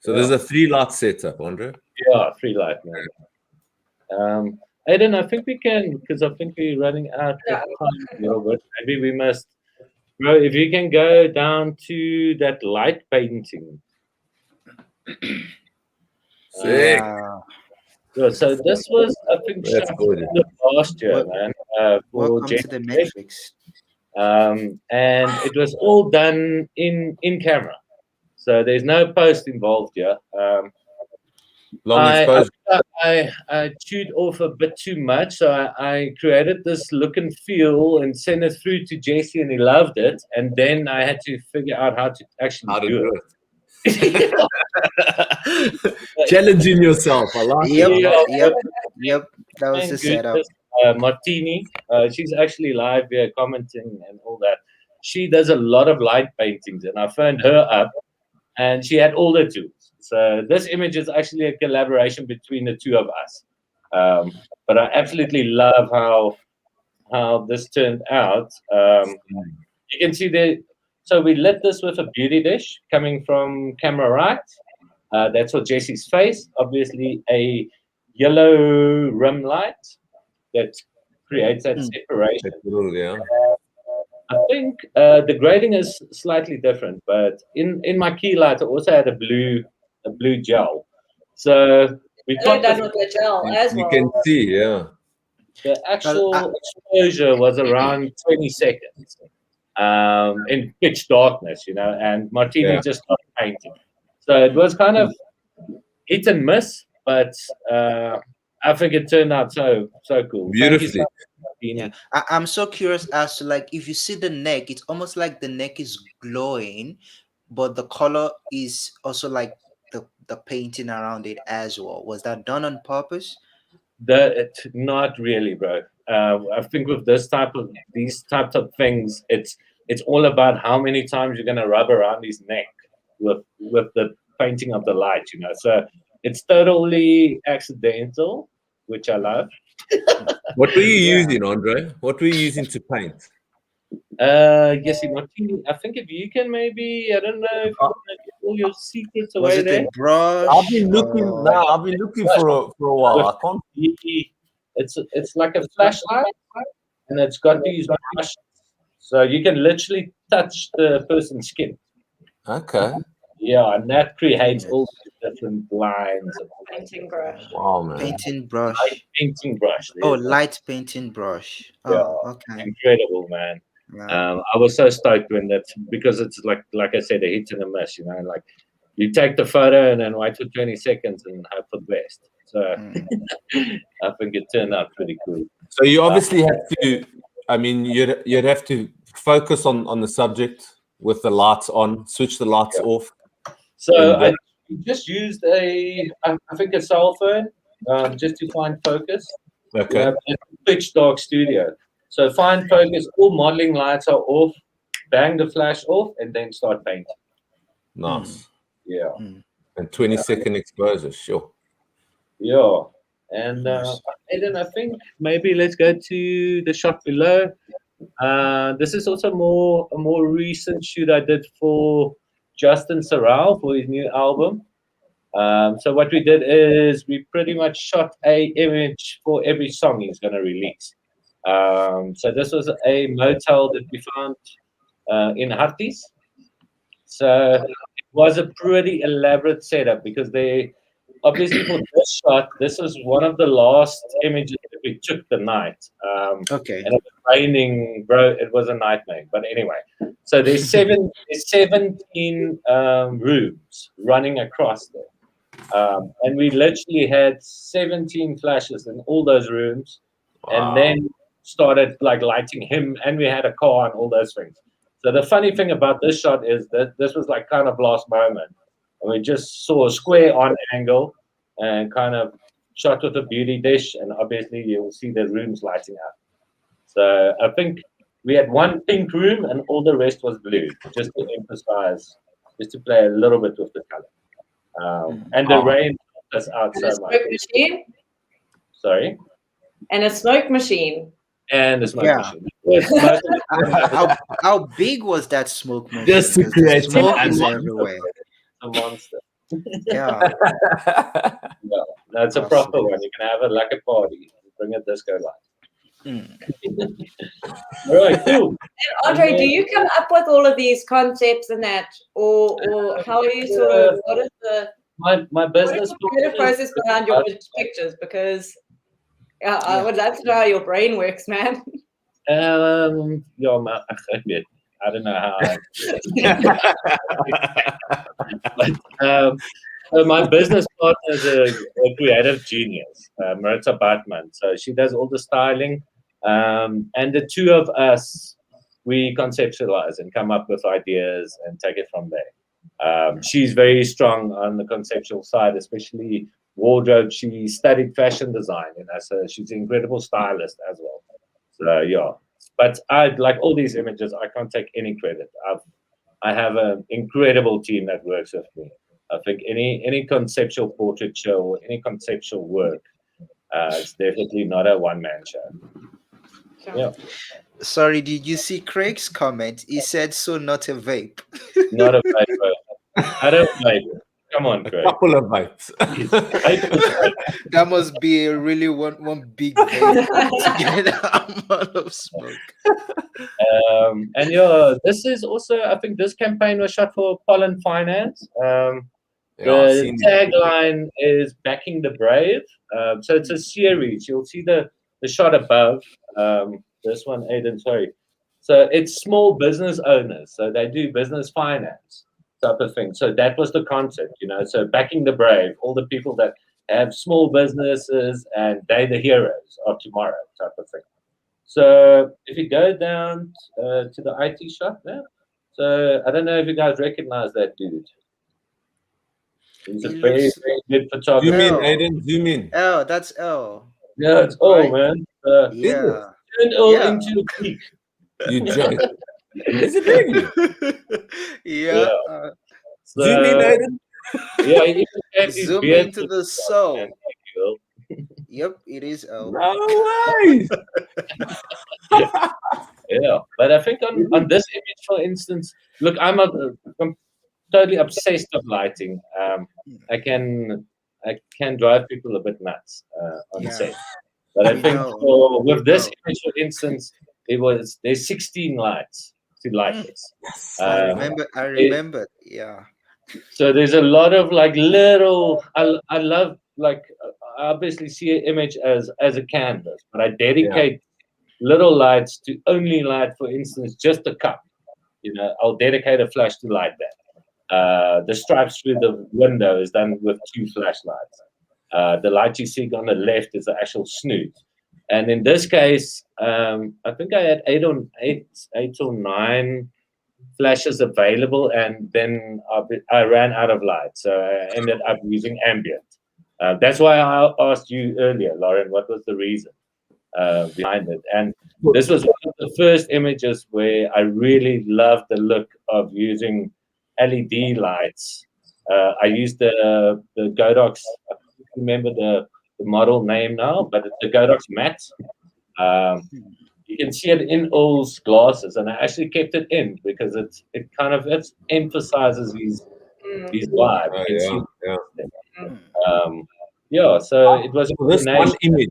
So there's a 3-light setup, Andre. Yeah, 3 light, man. Aiden, I think we can, because I think we're running out of time a little bit. Maybe we must, bro, if you can go down to that light painting. Sick. Yeah, so this was, I think, That's shot good. in the last year, man. Welcome to the Matrix. And it was all done in camera. So there's no post involved here. Long exposure. I chewed off a bit too much, so I created this look and feel and sent it through to Jesse, and he loved it. And then I had to figure out how to actually do it. Challenging yourself. I like it. Yep. That was the setup. Martini, she's actually live here commenting and all that. She does a lot of light paintings, and I phoned her up, and she had all the tools. So this image is actually a collaboration between the two of us. But I absolutely love how this turned out. You can see there. So we lit this with a beauty dish coming from camera right. That's for Jesse's face. Obviously, a yellow rim light that creates that separation. I think the grading is slightly different, but in my key light, I also had a blue gel. So we got done with the gel as well. You can see, yeah. The actual exposure was around 20 seconds in pitch darkness, and Martini just started painting. So it was kind of hit and miss, but I think it turned out so cool. Beautifully. Yeah. I'm so curious as to, like, if you see the neck, it's almost like the neck is glowing, but the color is also like the painting around it as well. Was that done on purpose? Not really, bro. I think with these types of things, it's all about how many times you're gonna rub around his neck with the painting of the light, So it's totally accidental, which I love. What were you using, Andre? What were you using to paint? Yes, Martini. I think if you can maybe, I don't know if you want to get all your secrets away. Was it there. a brush? I've been looking for a while. I can't. It's like a flashlight, and it's got these brushes, so you can literally touch the person's skin. Okay. Yeah, and that creates all these different lines. Painting brush. Wow, man. Painting brush. Light painting brush. Oh, light painting brush. Oh, okay. Incredible, man. Wow. I was so stoked when that, because it's like I said, a hit and a miss. Like you take the photo and then wait for 20 seconds and hope for the best. So I think it turned out pretty cool. So you obviously have to. I mean, you'd have to focus on the subject with the lights on, switch the lights off. So I just used I think a cell phone just to find focus. Okay. Pitch dark studio. So fine focus, all modeling lights are off, bang the flash off, and then start painting. Nice. Yeah. And 20-second exposure, sure. Yeah. And Nice. Aiden, I think maybe let's go to the shot below. This is also a more recent shoot I did for Justin Sorrell for his new album. So what we did is we pretty much shot a image for every song he's going to release. So this was a motel that we found in Harties. So it was a pretty elaborate setup because they obviously for this shot, this was one of the last images that we took the night. Okay. And it was raining, bro. It was a nightmare. But anyway, so there's 17 rooms running across there. And we literally had 17 flashes in all those rooms, and then started like lighting him, and we had a car and all those things. So the funny thing about this shot is that this was like kind of last moment, and we just saw a square on angle and kind of shot with a beauty dish, and obviously you'll see the rooms lighting up. So I think we had one pink room, and all the rest was blue, just to emphasize, just to play a little bit with the color. And the rain helped us out And a so much. smoke machine. Sorry? And a smoke machine. And the smoke Yeah. machine. Yes, most of How big was that smoke machine? Just to 'Cause the create smoke some is animal. everywhere. a monster. Yeah. No, it's a proper one. You can have it like a party. Bring a disco light. All right, cool. Andre, do you come up with all of these concepts and that, or how are you sort of? What is the My business creative process behind your pictures? Because I would love to know how your brain works, man. Yeah, man, I don't know how. So my business partner is a creative genius, Marita Batman. So she does all the styling, and the two of us, we conceptualize and come up with ideas and take it from there. She's very strong on the conceptual side, especially wardrobe. She studied fashion design, so she's an incredible stylist as well. So yeah, but I like all these images. I can't take any credit. I have an incredible team that works with me. I think any conceptual portrait show or any conceptual work, it's definitely not a one-man show. Yeah, Sorry, did you see Craig's comment? He said, "So not a vape." not a vape. I don't vape. Come on, Craig. Couple of bites. That must be a really one big vape to get that amount of smoke. And yeah, this is also, I think this campaign was shot for Pollen Finance. The tagline is "Backing the Brave." So it's a series. You'll see the shot above. This one, Aiden, sorry. So it's small business owners. So they do business finance type of thing. So that was the concept, So backing the brave, all the people that have small businesses and they're the heroes of tomorrow type of thing. So if you go down to the IT shop there, so I don't know if you guys recognize that dude. He's a very, very good photographer. Zoom in, Aiden, zoom in. Oh, that's L. Yeah, it's all, man. Yeah. Turn all into a peak. You joke. Is it really? Yeah. So, zoom in, Aiden. Yeah, you can Zoom into the soul. Yep, it is L. No way. Yeah, but I think on this image, for instance, look, I'm totally obsessed with lighting. I can drive people a bit nuts on set. But I think with this image, for instance, there's 16 lights to light this. I remember. Yeah. So there's a lot of like little. I love like I obviously see an image as a canvas, but I dedicate little lights to only light, for instance, just a cup. I'll dedicate a flash to light that. The stripes through the window is done with 2 flashlights. The light you see on the left is the actual snoot. And in this case, I think I had eight or nine flashes available, and then I ran out of light. So I ended up using ambient. That's why I asked you earlier, Lauren, what was the reason? behind it. And this was one of the first images where I really loved the look of using LED lights. I used the Godox. I can't remember the model name now, but it's the Godox matte. You can see it in Ul's glasses, and I actually kept it in because it emphasizes his vibe. Oh, You can yeah. so it was a For this combination. one image,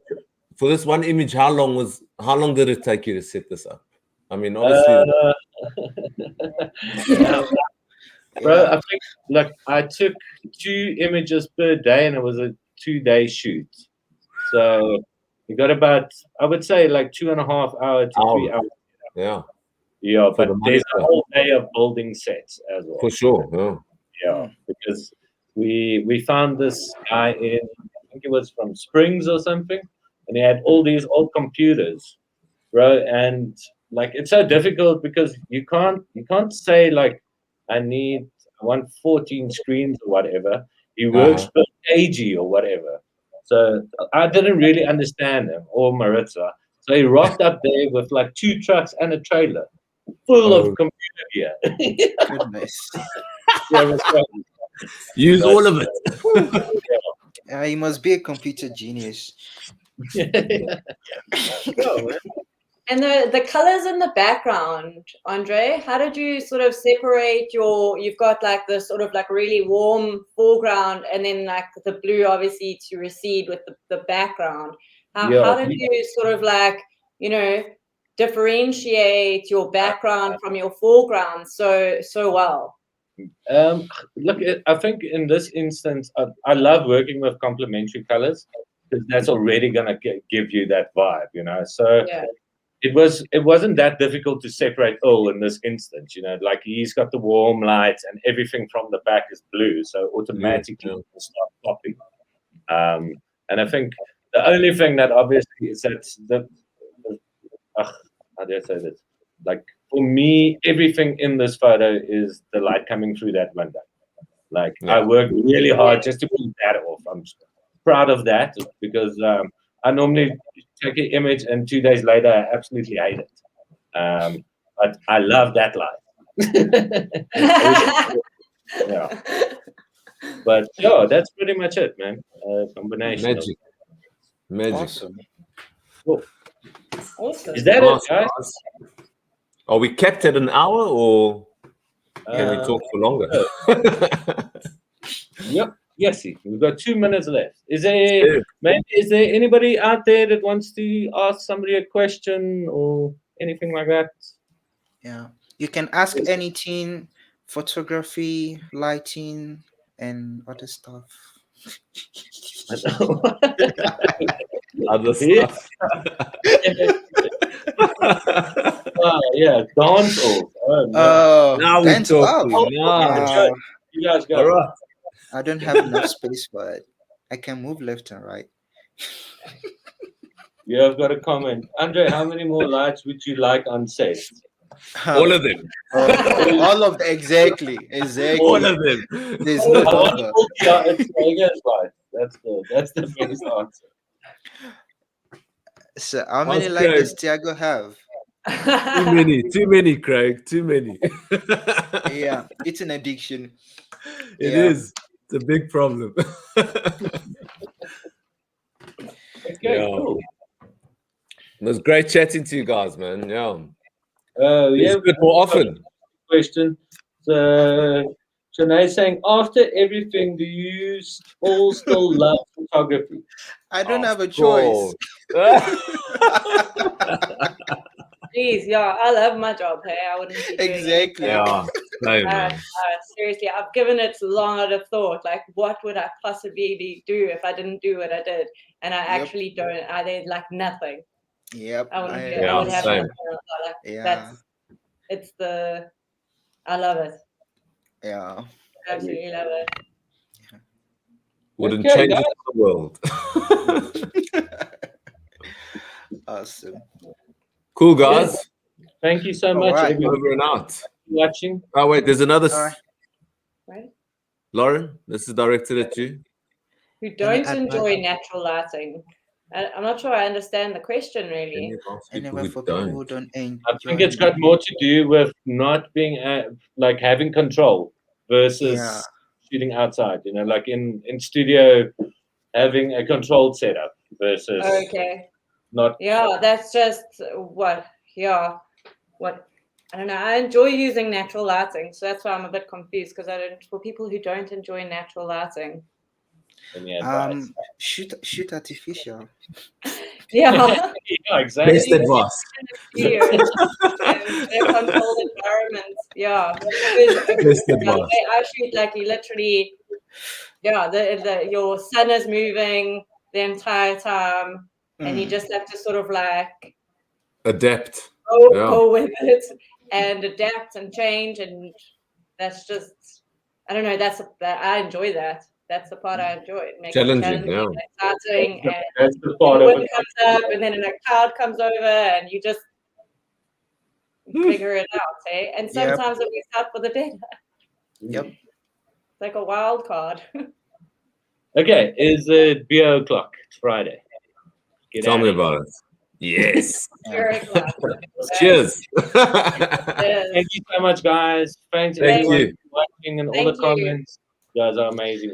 for this one image, how long did it take you to set this up? I mean, obviously, Bro, I think I took 2 images per day, and it was a 2-day shoot. So we got about, I would say, like 2.5 hours to 3 hours. yeah, Yeah, For but the there's a monitor. whole day of building sets as well. for sure. Yeah. Yeah, because we found this guy in, I think he was from Springs or something, and he had all these old computers, bro. And like it's so difficult because you can't say like I want 14 screens or whatever. He works per kg or whatever. So I didn't really understand him or Maritza. So he rocked up there with like 2 trucks and a trailer full of computer gear. Goodness. Yeah, it was crazy. Use But, all of it. He must be a computer genius. Yeah, man. And the colors in the background, Andre, how did you sort of separate you've got like this sort of like really warm foreground and then like the blue obviously to recede with the background. How did you sort of like, differentiate your background from your foreground so well? Look, I think in this instance, I love working with complementary colors because that's already gonna give you that vibe, So it wasn't that difficult to separate Earl in this instance, like he's got the warm lights and everything from the back is blue, so automatically it'll start popping. And I think the only thing that obviously is that how do I say this? Like for me, everything in this photo is the light coming through that window. Like I worked really hard just to pull that off. I'm proud of that because I normally take an image and 2 days later I absolutely hate it. But I love that light. Yeah. But yeah, that's pretty much it, man. Combination. Magic. Awesome. Cool. Awesome. Is that it, guys? Are we kept at an hour or can we talk for longer? Yep. Yes, we've got 2 minutes left. Is there anybody out there that wants to ask somebody a question or anything like that? Yeah. You can ask anything, photography, lighting, and other stuff. Other stuff. Yeah, dance off. Oh, no. Now we're talking. Wow. You guys go. All right. I don't have enough space for it. I can move left and right. You have got a comment. Andre, how many more lights would you like on set? All of them. All of them. Exactly. All of them. There's no buffer. That's the best answer. So how many lights does Tiago have? Too many, Craig. Too many. Yeah, it's an addiction. It is. It's a big problem. Okay, cool. It was great chatting to you guys, man. Yeah. Yeah, good more often. Question. So, Shanae saying, after everything, do you all still love photography? I don't have a choice. Jeez, yeah, I love my job. Hey, I wouldn't be doing Exactly. seriously, I've given it a lot of thought. Like, what would I possibly do if I didn't do what I did? And I actually don't. I did like nothing. Yep. I would have nothing. I love it. Yeah. Absolutely love it. Wouldn't change it for the world. Awesome. Cool, guys. Thank you so much. Right. Over and out. Watching. Oh, wait, there's another. Right. Lauren, this is directed at you. Who don't enjoy natural lighting? I'm not sure I understand the question Any really. advice And people never who for people don't? who don't enjoy. I think it's got more to do with not being like having control versus Yeah. shooting outside. You know, like in studio, having a controlled setup versus Okay. not. Yeah, that's just what. Yeah, what. I don't know. I enjoy using natural lighting, so that's why I'm a bit confused because I don't. For people who don't enjoy natural lighting, Any advice? Shoot artificial. yeah. Yeah, exactly. Best advice. Studios and their controlled environments. Yeah, because Best the advice. way I shoot, like you literally, yeah, your sun is moving the entire time, and you just have to sort of like Adapt. go with it and adapt and change, and that's just, I don't know. That I enjoy that. That's the part I enjoy. It makes it Challenging, challenging, yeah. exciting, and That's the the part of wind it. comes up, and then a cloud comes over, and you just figure it out, eh? And Yep. sometimes it works out for the better. Yep. It's like a wild card. Okay, is it beer o'clock? It's Friday. Get Tell out me of here. about it. Yes. Very glad. Cheers. Thank you so much, guys. Thanks Thank everyone you. for watching and all Thank the you. comments. You guys are amazing.